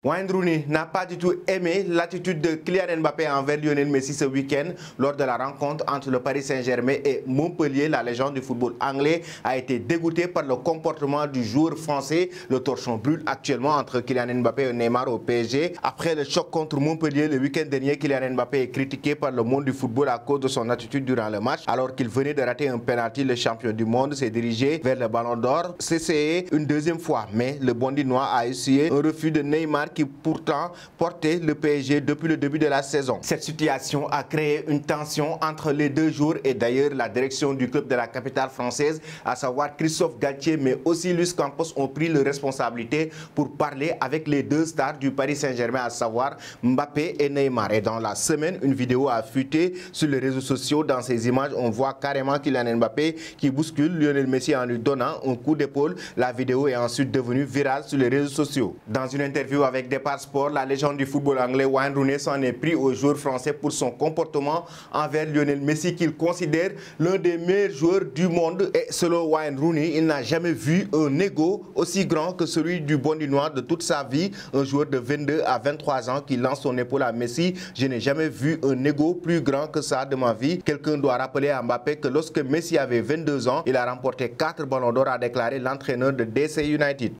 Wayne Rooney n'a pas du tout aimé l'attitude de Kylian Mbappé envers Lionel Messi ce week-end lors de la rencontre entre le Paris Saint-Germain et Montpellier. La légende du football anglais a été dégoûté par le comportement du joueur français. Le torchon brûle actuellement entre Kylian Mbappé et Neymar au PSG. Après le choc contre Montpellier le week-end dernier, Kylian Mbappé est critiqué par le monde du football à cause de son attitude durant le match. Alors qu'il venait de rater un penalty, le champion du monde s'est dirigé vers le ballon d'or. C'est essayé une deuxième fois, mais le Bondinois a essuyé un refus de Neymar qui pourtant portait le PSG depuis le début de la saison. Cette situation a créé une tension entre les deux joueurs et d'ailleurs la direction du club de la capitale française, à savoir Christophe Galtier mais aussi Luis Campos, ont pris les responsabilités pour parler avec les deux stars du Paris Saint-Germain, à savoir Mbappé et Neymar. Et dans la semaine, une vidéo a fuité sur les réseaux sociaux. Dans ces images, on voit carrément Kylian Mbappé qui bouscule Lionel Messi en lui donnant un coup d'épaule. La vidéo est ensuite devenue virale sur les réseaux sociaux. Dans une interview avec Départ Sport, la légende du football anglais Wayne Rooney s'en est pris aux joueurs français pour son comportement envers Lionel Messi, qu'il considère l'un des meilleurs joueurs du monde. Et selon Wayne Rooney, il n'a jamais vu un ego aussi grand que celui du Bondinois de toute sa vie. Un joueur de 22 à 23 ans qui lance son épaule à Messi. Je n'ai jamais vu un ego plus grand que ça de ma vie. Quelqu'un doit rappeler à Mbappé que lorsque Messi avait 22 ans, il a remporté 4 ballons d'or, a déclaré l'entraîneur de DC United.